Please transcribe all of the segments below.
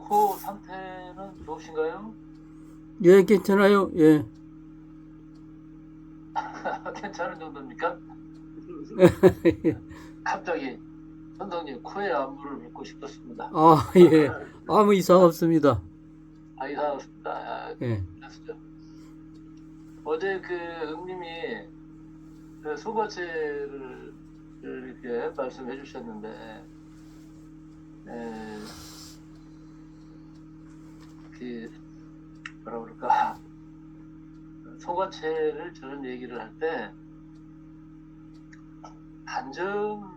코 상태는 좋으신가요? 예, 괜찮아요. 예. 괜찮은 정도입니까? 갑자기 선생님 코에 안부를 묻고 싶었습니다. 아, 예. 아무 이상 없습니다. 아, 이상했습니다. 아, 예. 그랬죠. 어제 그 응님이 그 소과체를 이렇게 말씀해 주셨는데, 에, 그 뭐라 그럴까, 소과체를 저런 얘기를 할 때 단전에서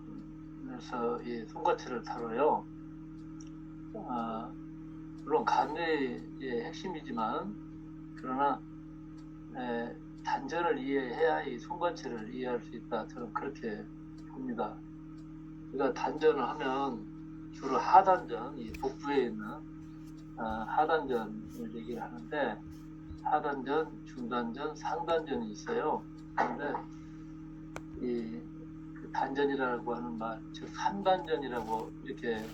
이 소과체를 다뤄요. 아, 물론 간의 핵심이지만 그러나 단전을 이해해야 이 손관체를 이해할 수 있다. 저는 그렇게 봅니다. 우리가 단전을 하면 주로 하단전, 이 복부에 있는 하단전을 얘기를 하는데 하단전, 중단전, 상단전이 있어요. 그런데 그 단전이라고 하는 말, 즉 3단전이라고 이렇게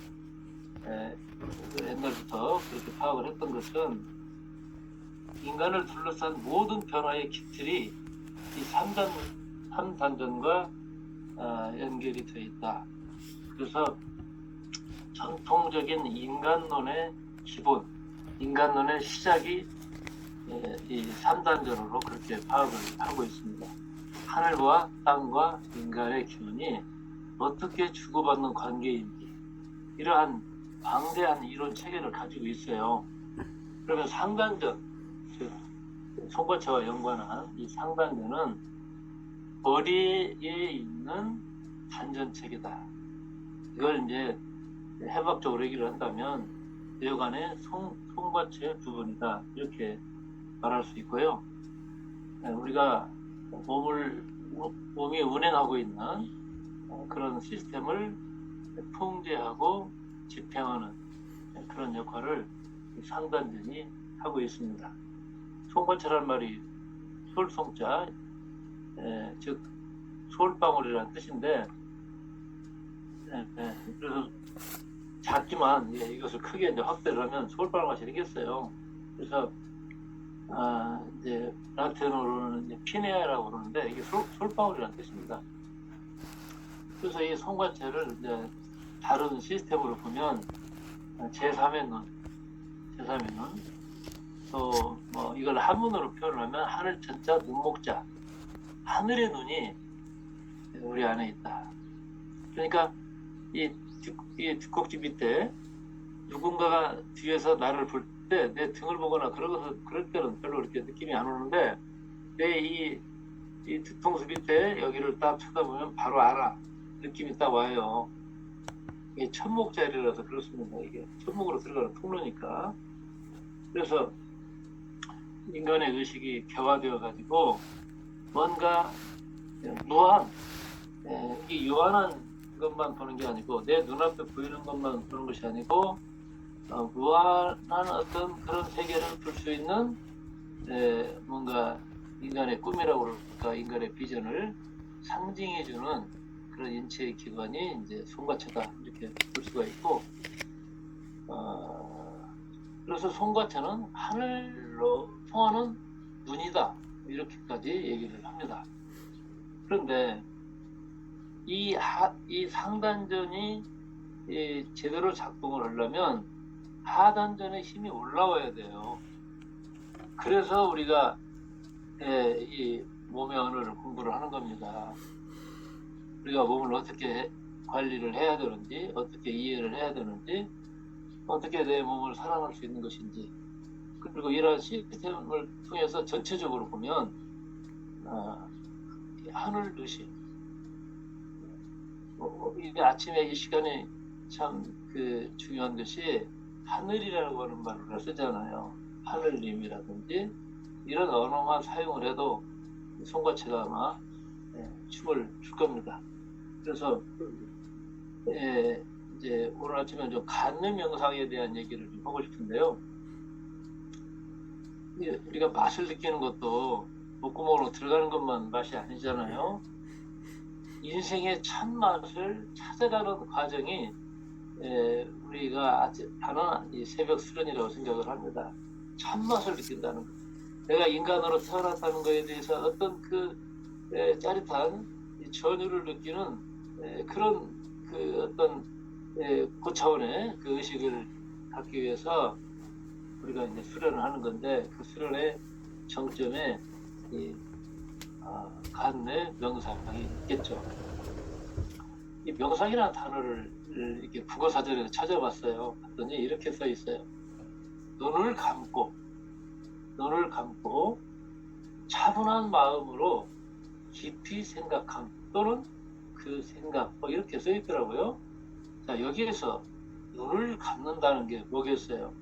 옛날부터 그렇게 파악을 했던 것은 인간을 둘러싼 모든 변화의 기틀이 이 3단전과 연결이 되어 있다. 그래서 전통적인 인간론의 기본, 인간론의 시작이 이 3단전으로 그렇게 파악을 하고 있습니다. 하늘과 땅과 인간의 기원이 어떻게 주고받는 관계인지 이러한 방대한 이론 체계를 가지고 있어요. 그러면 상단전, 즉 손과체와 연관한 이 상단전은 머리에 있는 단전체계다. 이걸 이제 해박적으로 얘기를 한다면 뇌관의 손과체 부분이다. 이렇게 말할 수 있고요. 우리가 몸이 운행하고 있는 그런 시스템을 통제하고 집행하는 그런 역할을 상단전이 하고 있습니다. 손과체란 말이 솔송자, 즉 솔방울이라는 뜻인데, 그래서 작지만 이것을 크게 이제 확대를 하면 솔방울같이 생겼어요. 그래서 이제 라틴어로는 이제 피네아라고 그러는데 이게 솔방울이라는 뜻입니다. 그래서 이 손과체를 이제 다른 시스템으로 보면 제3의 눈, 또 뭐 이걸 한문으로 표현하면 하늘 천자 눈목자, 하늘의 눈이 우리 안에 있다. 그러니까 이 뒷꼭지 밑에 누군가가 뒤에서 나를 볼 때 내 등을 보거나 그럴 때는 별로 그렇게 느낌이 안 오는데 내 이 뒤통수 밑에 여기를 딱 쳐다보면 바로 알아. 느낌이 딱 와요. 이게 천목자리라서 그렇습니다. 이게 천목으로 들어가는 통로니까. 그래서 인간의 의식이 개화되어 가지고 뭔가 무한, 이 요한한 것만 보는 게 아니고 내 눈앞에 보이는 것만 보는 것이 아니고 무한한 어떤 그런 세계를 볼 수 있는 뭔가 인간의 꿈이라고 그럴까, 인간의 비전을 상징해주는 그런 인체의 기관이 이제 손과체다 이렇게 볼 수가 있고, 그래서 손과체는 하늘로 통하는 눈이다 이렇게까지 얘기를 합니다. 그런데 이 상단전이 제대로 작동을 하려면 하단전의 힘이 올라와야 돼요. 그래서 우리가 이 몸의 언어를 공부를 하는 겁니다. 우리가 몸을 어떻게 관리를 해야 되는지, 어떻게 이해를 해야 되는지, 어떻게 내 몸을 사랑할 수 있는 것인지, 그리고 이러한 시스템을 통해서 전체적으로 보면 하늘도시, 이 아침에 이 시간이 참 중요한 것이 하늘이라고 하는 말을 쓰잖아요. 하늘님이라든지 이런 언어만 사용을 해도 손과체가 아마 춤을 출 겁니다. 그래서 이제 오늘 아침에 좀 간느 명상에 대한 얘기를 좀 하고 싶은데요. 우리가 맛을 느끼는 것도 목구멍으로 들어가는 것만 맛이 아니잖아요. 인생의 참맛을 찾아가는 과정이 우리가 하는 이 새벽 수련이라고 생각을 합니다. 참맛을 느낀다는 것. 내가 인간으로 태어났다는 것에 대해서 어떤 그 짜릿한 이 전율을 느끼는 그런 그 어떤 고차원의 그 의식을 갖기 위해서 우리가 이제 수련을 하는 건데, 그 수련의 정점에 이 간내 명상이 있겠죠. 이 명상이라는 단어를 이렇게 국어 사전에서 찾아봤어요. 봤더니 이렇게 써 있어요. 눈을 감고 차분한 마음으로 깊이 생각함 또는 그 생각, 뭐 이렇게 써 있더라고요. 자, 여기에서 눈을 감는다는 게 뭐겠어요?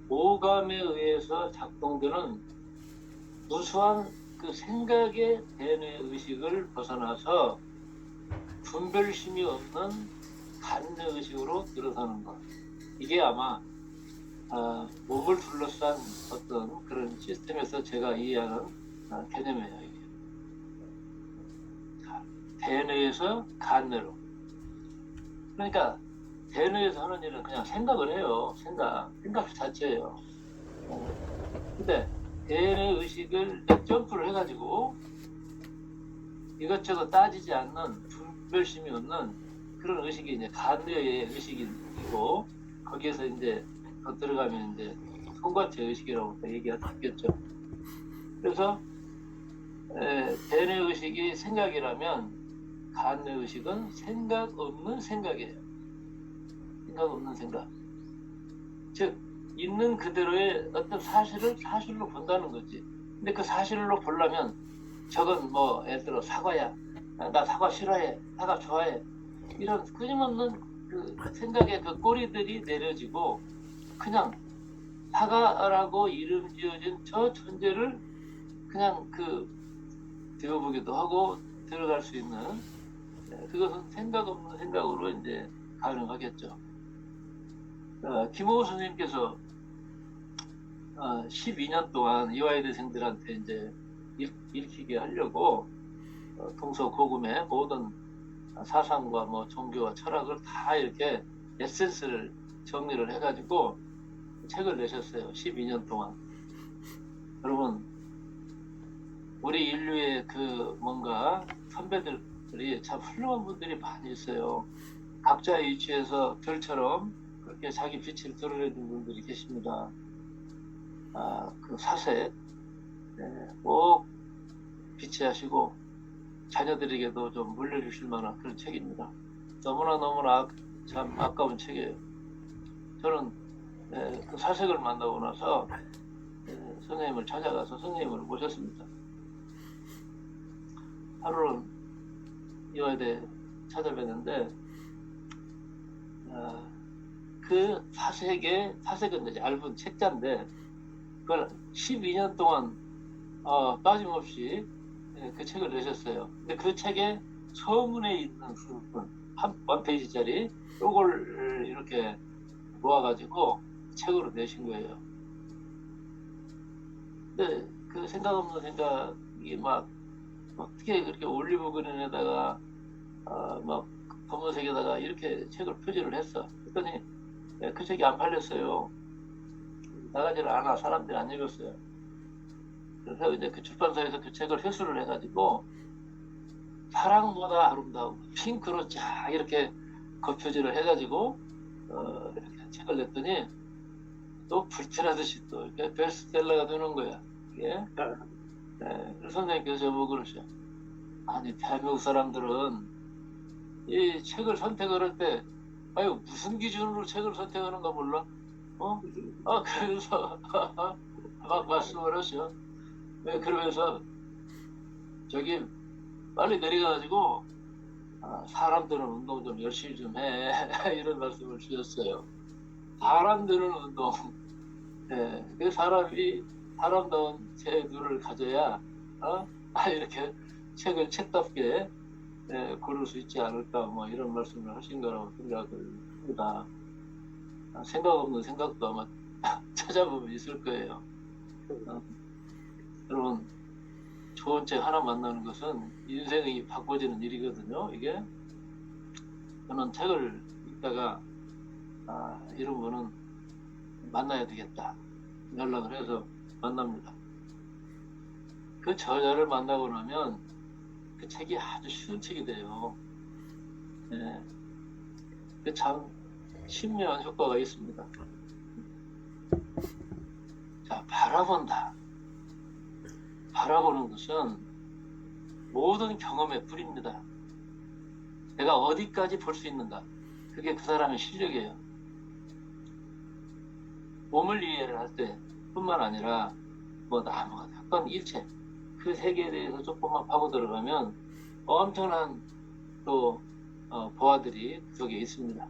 오감에 의해서 작동되는 무수한 그 생각의 대뇌 의식을 벗어나서 분별심이 없는 간뇌 의식으로 들어서는 것. 이게 아마 몸을 둘러싼 어떤 그런 시스템에서 제가 이해하는 개념이에요. 이게. 대뇌에서 간뇌로. 그러니까 대뇌에서 하는 일은 그냥 생각을 해요. 생각 자체예요. 근데 대뇌 의식을 점프를 해가지고 이것저것 따지지 않는 분별심이 없는 그런 의식이 이제 간뇌의 의식이고, 거기에서 이제 더 들어가면 이제 송과체 의식이라고 얘기가 듣겠죠. 그래서 대뇌 의식이 생각이라면 간뇌 의식은 생각 없는 생각이에요. 생각 없는 생각. 즉 있는 그대로의 어떤 사실을 사실로 본다는 거지. 근데 그 사실로 보려면 저건 뭐 예를 들어 사과야. 나 사과 싫어해. 사과 좋아해. 이런 끊임없는 그 생각의 그 꼬리들이 내려지고 그냥 사과라고 이름 지어진 저 존재를 그냥 그 되어보기도 하고 들어갈 수 있는, 그것은 생각 없는 생각으로 이제 가능하겠죠. 김호우 선생님께서 12년 동안 이화여대생들한테 이제 읽히게 하려고 동서고금의 모든 사상과 뭐 종교와 철학을 다 이렇게 에센스를 정리를 해가지고 책을 내셨어요. 12년 동안. 여러분, 우리 인류의 그 뭔가 선배들이 참 훌륭한 분들이 많이 있어요. 각자의 위치에서 별처럼 그렇게 자기 빛을 드러내는 분들이 계십니다. 그 사색 꼭 비치하시고 자녀들에게도 좀 물려주실 만한 그런 책입니다. 너무나 참 아까운 책이에요. 저는 그 사색을 만나고 나서 선생님을 찾아가서 선생님을 모셨습니다. 하루는 이화여대 찾아뵀는데 그 사색은 이제 얇은 책자인데 그걸 12년 동안 빠짐없이 그 책을 내셨어요. 근데 그 책에 서문에 있는 부분 한 페이지짜리 요걸 이렇게 모아가지고 책으로 내신 거예요. 근데 그 생각 없는 생각이 막 어떻게 그렇게 올리브그린에다가 막 검은색에다가 이렇게 책을 표지를 했어. 그랬더니 그 책이 안 팔렸어요. 나가지를 않아. 사람들이 안 읽었어요. 그래서 이제 그 출판사에서 그 책을 회수를 해가지고 사랑보다 아름다운 핑크로 쫙 이렇게 겉표지를 해가지고 이렇게 책을 냈더니 또 불티나듯이 또 이렇게 베스트셀러가 되는 거야. 이게. 그래서 선생님께서 저보고 그러셔. 아니 대한민국 사람들은 이 책을 선택을 할 때 아유 무슨 기준으로 책을 선택하는가 몰라? 그래서 막 말씀을 하셔. 그러면서 저기 빨리 내려가가지고 사람들은 운동 좀 열심히 좀 해. 이런 말씀을 주셨어요. 사람들은 운동. 그 사람이 사람다운 태도를 가져야 이렇게 책을 책답게 고를 수 있지 않을까, 뭐 이런 말씀을 하신 거라고 생각을 합니다. 생각 없는 생각도 아마 찾아보면 있을 거예요. 여러분, 좋은 책 하나 만나는 것은 인생이 바꿔지는 일이거든요. 이게 저는 책을 읽다가 이런 분은 만나야 되겠다. 연락을 해서 만납니다. 그 저자를 만나고 나면 그 책이 아주 쉬운 책이 돼요. 예. 그 참 신묘한 효과가 있습니다. 자, 바라본다. 바라보는 것은 모든 경험의 뿌리입니다. 내가 어디까지 볼 수 있는가? 그게 그 사람의 실력이에요. 몸을 이해를 할 때뿐만 아니라 뭐 나무가 됐건 일체 그 세계에 대해서 조금만 파고 들어가면 엄청난 또 보화들이 그 속에 있습니다.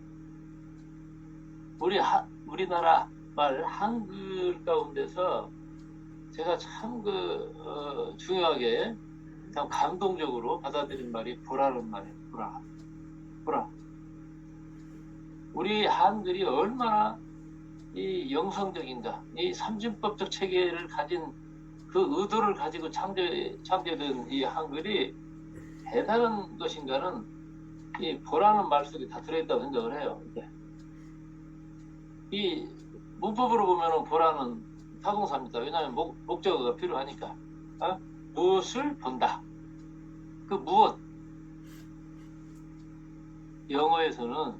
우리나라 말 한글 가운데서 제가 참 중요하게 참 감동적으로 받아들인 말이 보라는 말이에요. 보라. 우리 한글이 얼마나 이 영성적인가, 이 삼진법적 체계를 가진 그 의도를 가지고 창조된 이 한글이 대단한 것인가는 이 보라는 말 속에 다 들어있다고 생각을 해요. 이 문법으로 보면은 보라는 타동사입니다. 왜냐하면 목적어가 필요하니까. 무엇을 본다. 그 무엇. 영어에서는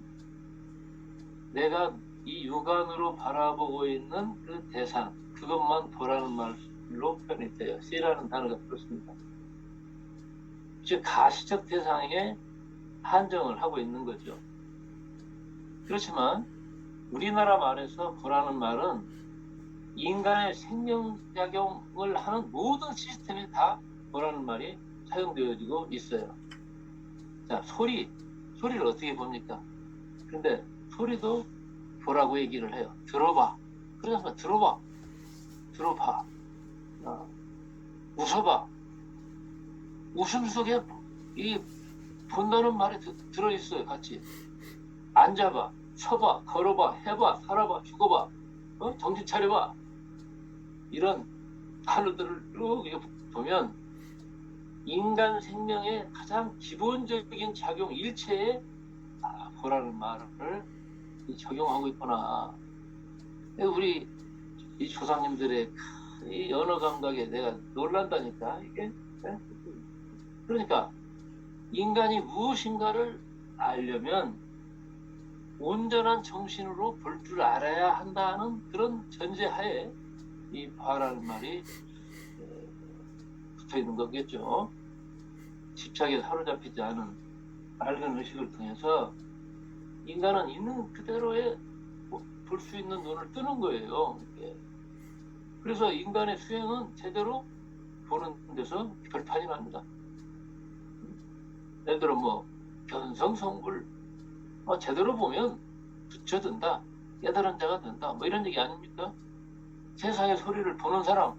내가 이 육안으로 바라보고 있는 그 대상, 그것만 보라는 말로 표현이 돼요. C라는 단어가 그렇습니다. 즉 가시적 대상에 한정을 하고 있는 거죠. 그렇지만 우리나라 말에서 보라는 말은 인간의 생명작용을 하는 모든 시스템에 다 보라는 말이 사용되어지고 있어요. 자, 소리를 어떻게 봅니까? 근데 소리도 보라고 얘기를 해요. 들어봐. 그래서 들어봐. 웃어봐. 웃음 속에 이 본다는 말이 들어있어요. 같이. 앉아봐. 서봐. 걸어봐. 해봐. 살아봐. 죽어봐. 정신 차려봐. 이런 단어들을 쭉 보면 인간 생명의 가장 기본적인 작용 일체에 보라는 말을 적용하고 있구나. 우리 이 조상님들의 이 언어 감각에 내가 놀란다니까 이게. 그러니까 인간이 무엇인가를 알려면 온전한 정신으로 볼 줄 알아야 한다는 그런 전제하에 이 봐라는 말이 붙어 있는 거겠죠. 집착에 사로잡히지 않은 맑은 의식을 통해서 인간은 있는 그대로의 볼 수 있는 눈을 뜨는 거예요. 그래서 인간의 수행은 제대로 보는 데서 결판이 납니다. 예를 들어 견성성불 제대로 보면 부처든다, 깨달은 자가 된다, 이런 얘기 아닙니까? 세상의 소리를 보는 사람,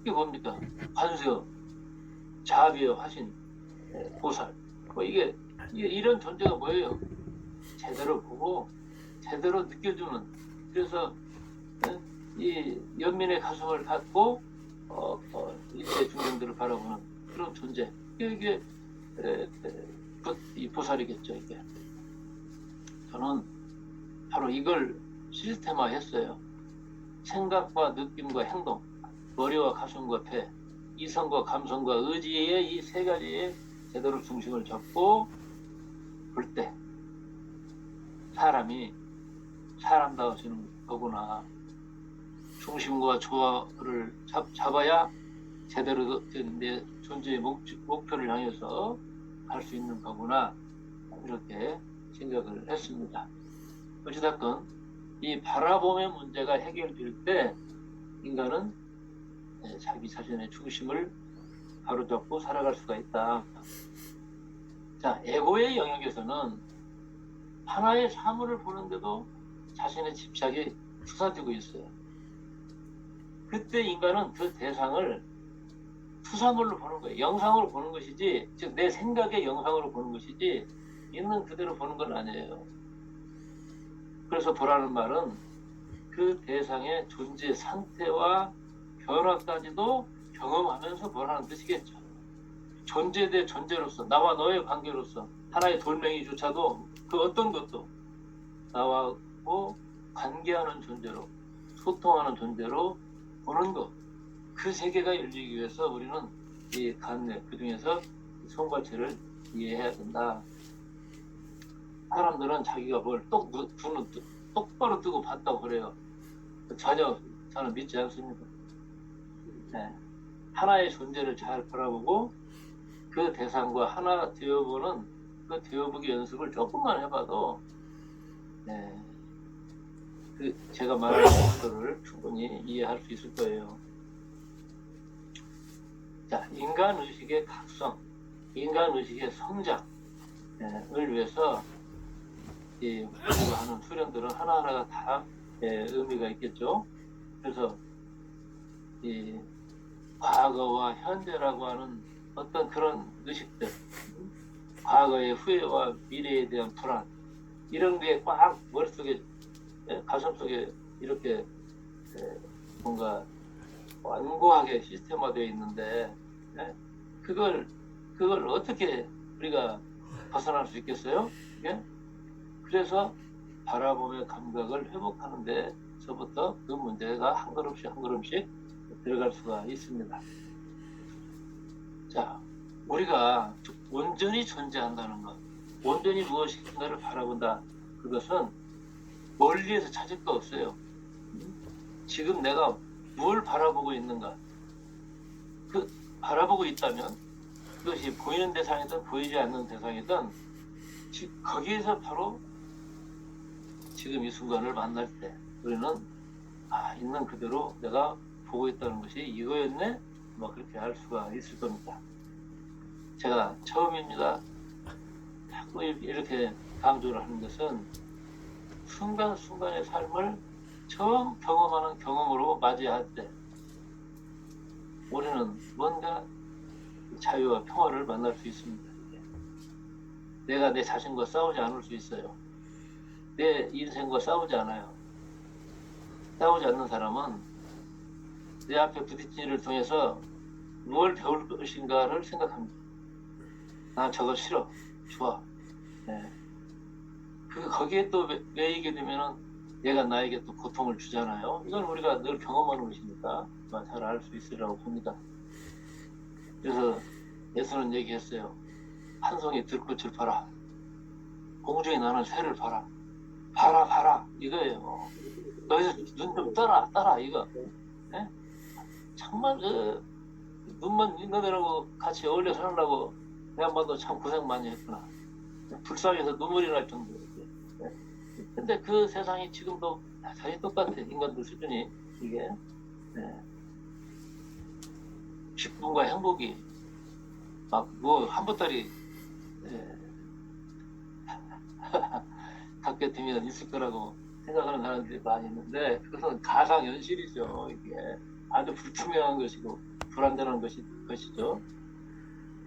이게 뭡니까? 관세어, 자비어, 화신, 보살, 이게 이런 존재가 뭐예요? 제대로 보고 제대로 느껴주는. 그래서 이 연민의 가슴을 갖고 일체 중생들을 바라보는 그런 존재. 이게 이 보살이겠죠. 이게 저는 바로 이걸 시스템화했어요. 생각과 느낌과 행동, 머리와 가슴과 폐, 이성과 감성과 의지의 이 세 가지에 제대로 중심을 잡고 볼 때 사람이 사람다워지는 거구나. 중심과 조화를 잡아야 제대로 된 내 존재의 목표를 향해서 갈 수 있는 거구나. 이렇게 생각을 했습니다. 어찌됐건 이 바라봄의 문제가 해결될 때 인간은 자기 자신의 중심을 바로잡고 살아갈 수가 있다. 자, 에고의 영역에서는 하나의 사물을 보는데도 자신의 집착이 투사되고 있어요. 그때 인간은 그 대상을 투사물로 보는 거예요. 영상으로 보는 것이지, 즉 내 생각의 영상으로 보는 것이지 있는 그대로 보는 건 아니에요. 그래서 보라는 말은 그 대상의 존재 상태와 변화까지도 경험하면서 보라는 뜻이겠죠. 존재 대 존재로서, 나와 너의 관계로서 하나의 돌멩이조차도 그 어떤 것도 나하고 관계하는 존재로, 소통하는 존재로 보는 것, 그 세계가 열리기 위해서 우리는 이 간내, 그 중에서 성과체를 이해해야 된다. 사람들은 자기가 뭘 똑바로 뜨고 봤다고 그래요. 전혀 저는 믿지 않습니다. 네. 하나의 존재를 잘 바라보고 그 대상과 하나 되어보는 그 되어보기 연습을 조금만 해봐도 네. 그 제가 말하는 것들을 충분히 이해할 수 있을 거예요. 자, 인간 의식의 각성, 인간 의식의 성장을 위해서 우리가 하는 수련들은 하나하나가 다 의미가 있겠죠. 그래서 이 과거와 현재라고 하는 어떤 그런 의식들, 과거의 후회와 미래에 대한 불안, 이런 게 꽉 머릿속에, 가슴속에 이렇게 뭔가 완고하게 시스템화되어 있는데, 그걸 어떻게 우리가 벗어날 수 있겠어요? 그래서 바라보며 감각을 회복하는 데서부터 그 문제가 한 걸음씩 한 걸음씩 들어갈 수가 있습니다. 자, 우리가 온전히 존재한다는 것, 온전히 무엇인가를 바라본다. 그것은 멀리에서 찾을 거 없어요. 지금 내가 뭘 바라보고 있는가? 그 바라보고 있다면 그것이 보이는 대상이든 보이지 않는 대상이든 거기에서 바로 지금 이 순간을 만날 때 우리는 있는 그대로 내가 보고 있다는 것이 이거였네? 뭐 그렇게 알 수가 있을 겁니다. 제가 처음입니다. 자꾸 이렇게 강조를 하는 것은 순간순간의 삶을 처음 경험하는 경험으로 맞이할 때 우리는 뭔가 자유와 평화를 만날 수 있습니다. 내가 내 자신과 싸우지 않을 수 있어요. 내 인생과 싸우지 않아요. 싸우지 않는 사람은 내 앞에 부딪힌 일을 통해서 뭘 배울 것인가를 생각합니다. 나 저거 싫어. 좋아. 거기에 또 매이게 되면은 얘가 나에게 또 고통을 주잖아요. 이건 우리가 늘 경험하는 것이니까 잘 알 수 있으리라고 봅니다. 그래서 예수는 얘기했어요. 한 송이 들꽃을 봐라. 공중에 나는 새를 봐라. 봐라 이거예요. 너희들 눈 좀 따라 이거. 정말 눈만 있는 애라고 같이 어울려 살려고 내 한번도 참 고생 많이 했구나. 불쌍해서 눈물이 날 정도로. 근데 그 세상이 지금도 다시 똑같아. 인간들 수준이 이게 기쁨과 행복이 막 뭐 한 보따리 닭게 되면 있을 거라고 생각하는 사람들이 많이 있는데 그것은 가상현실이죠. 이게 아주 불투명한 것이고 불안전한 것이죠.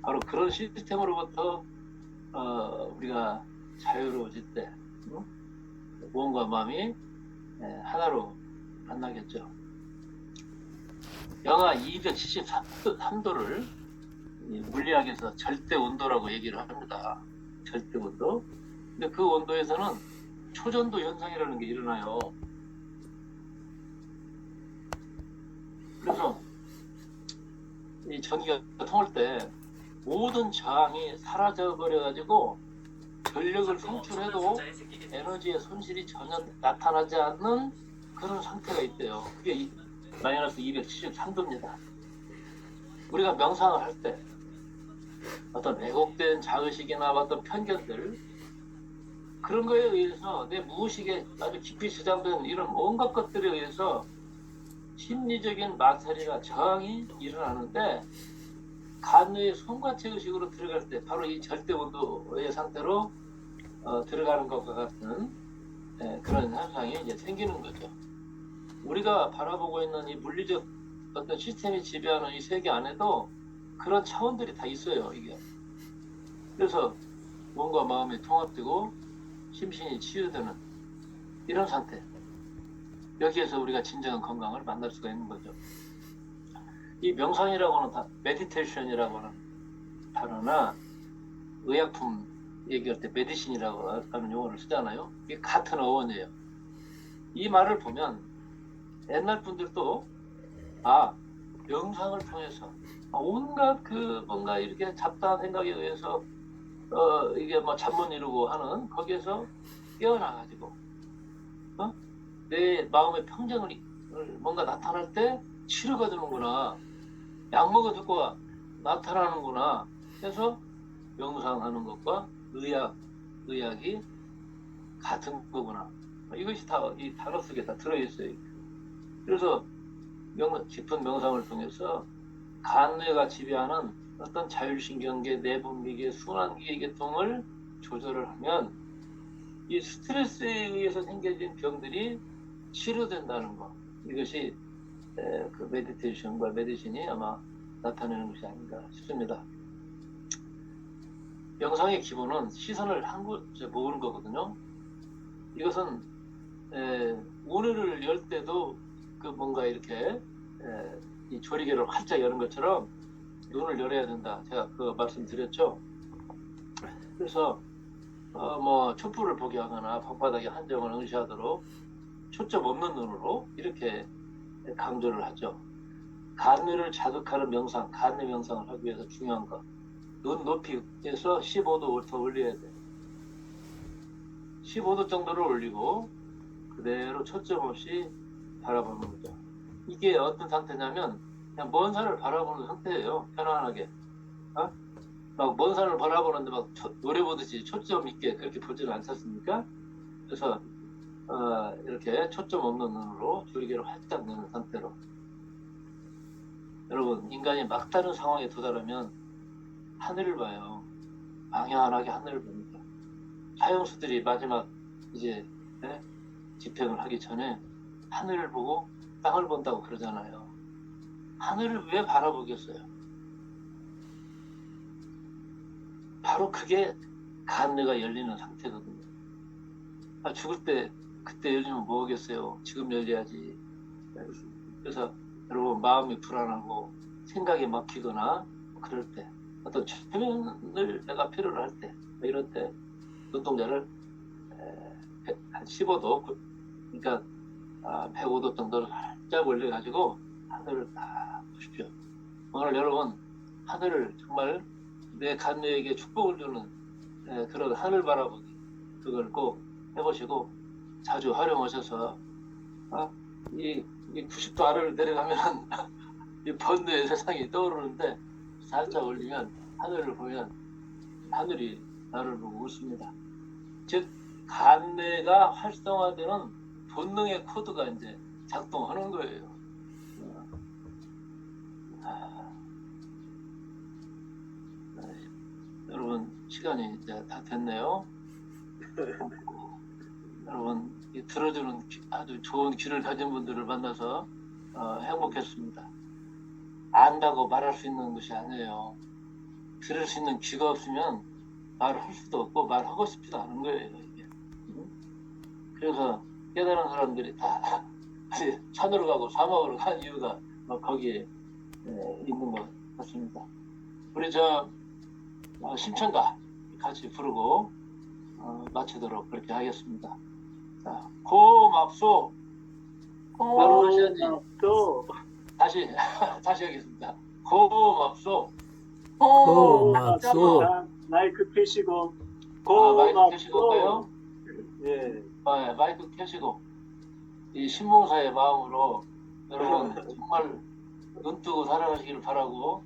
바로 그런 시스템으로부터 우리가 자유로워질 때 몸과 마음이 하나로 만나겠죠. 영하 273도를 물리학에서 절대 온도라고 얘기를 합니다. 절대 온도. 근데 그 온도에서는 초전도 현상이라는 게 일어나요. 그래서 이 전기가 통할 때 모든 저항이 사라져 버려가지고 전력을 송출해도 에너지의 손실이 전혀 나타나지 않는 그런 상태가 있대요. 그게 마이너스 273도입니다. 우리가 명상을 할 때 어떤 왜곡된 자의식이나 어떤 편견들 그런 거에 의해서 내 무의식에 아주 깊이 저장된 이런 온갖 것들에 의해서 심리적인 마찰이나 저항이 일어나는데 간뇌의 손과체 의식으로 들어갈 때 바로 이 절대 온도의 상태로 들어가는 것과 같은 그런 현상이 이제 생기는 거죠. 우리가 바라보고 있는 이 물리적 어떤 시스템이 지배하는 이 세계 안에도 그런 차원들이 다 있어요. 이게. 그래서 몸과 마음이 통합되고 심신이 치유되는 이런 상태. 여기에서 우리가 진정한 건강을 만날 수가 있는 거죠. 이 명상이라고 하는 메디테이션이라고 하는 단어나 의약품 얘기할 때 메디신이라고 하는 용어를 쓰잖아요. 이게 같은 어원이에요. 이 말을 보면 옛날 분들도 명상을 통해서 온갖 그 뭔가 이렇게 잡다한 생각에 의해서 이게 뭐 잠 못 이루고 하는 거기에서 깨어나가지고 내 마음의 평정을 뭔가 나타날 때 치료가 되는구나. 약 먹어듣고 나타나는구나. 해서 명상하는 것과 의학이 같은 거구나. 이것이 다 이 단어 속에 다 들어있어요. 그래서 깊은 명상을 통해서 간뇌가 지배하는 어떤 자율신경계, 내분비계, 순환기계 계통을 조절을 하면 이 스트레스에 의해서 생겨진 병들이 치료된다는 거. 이것이 그 메디테이션과 메디신이 아마 나타내는 것이 아닌가 싶습니다. 명상의 기본은 시선을 한 곳에 모으는 거거든요. 이것은 문을 열 때도 그 뭔가 이렇게 이 조리개를 활짝 여는 것처럼 눈을 열어야 된다. 제가 그 말씀드렸죠. 그래서 뭐 촛불을 보게 하거나 방바닥에 한정을 응시하도록 초점 없는 눈으로 이렇게 강조를 하죠. 간뇌를 자극하는 명상, 간뇌 명상을 하기 위해서 중요한 것. 눈 높이에서 15도 더 올려야 돼. 15도 정도를 올리고 그대로 초점 없이 바라보는 거죠. 이게 어떤 상태냐면 그냥 먼 산을 바라보는 상태예요. 편안하게. 막 먼 산을 바라보는데 막 노래 보듯이 초점 있게 그렇게 보지는 않습니까? 그래서 이렇게 초점 없는 눈으로 조리개를 활짝 여는 상태로. 여러분, 인간이 막다른 상황에 도달하면 하늘을 봐요. 망연하게 하늘을 봅니다. 사형수들이 마지막 이제 집행을 하기 전에 하늘을 보고 땅을 본다고 그러잖아요. 하늘을 왜 바라보겠어요? 바로 그게 간뇌가 열리는 상태거든요. 죽을 때 그때 열리면 뭐하겠어요? 지금 열려야지. 그래서 여러분 마음이 불안하고 생각이 막히거나 그럴 때 어떤 최면을 내가 필요로 할 때 이럴 때 눈동자를 한 15도 그러니까 105도 정도로 살짝 올려가지고 하늘을 딱 보십시오. 오늘 여러분 하늘을 정말 내 간뇌에게 축복을 주는 그런 하늘 바라보기 그걸 꼭 해보시고 자주 활용하셔서 이 90도 아래로 내려가면 이 번뇌의 세상이 떠오르는데 살짝 올리면 하늘을 보면 하늘이 나를 보고 웃습니다. 즉 간뇌가 활성화되는 본능의 코드가 이제 작동하는 거예요. 여러분 시간이 이제 다 됐네요. 여러분 들어주는 아주 좋은 귀를 가진 분들을 만나서 행복했습니다. 안다고 말할 수 있는 것이 아니에요. 들을 수 있는 귀가 없으면 말할 수도 없고 말하고 싶지도 않은 거예요. 이게. 그래서 깨달은 사람들이 다 산으로 가고 사막으로 간 이유가 거기에 있는 것 같습니다. 우리 신청가 같이 부르고 마치도록 그렇게 하겠습니다. 자, 고맙소. 여러분 하셔야지. 다시 하겠습니다. 고맙소. 고맙소. 자, 마이크 켜시고 마이크 켜시고 올까요? 예. 마이크 켜시고 이 신봉사의 마음으로 여러분 정말 눈 뜨고 살아가시기를 바라고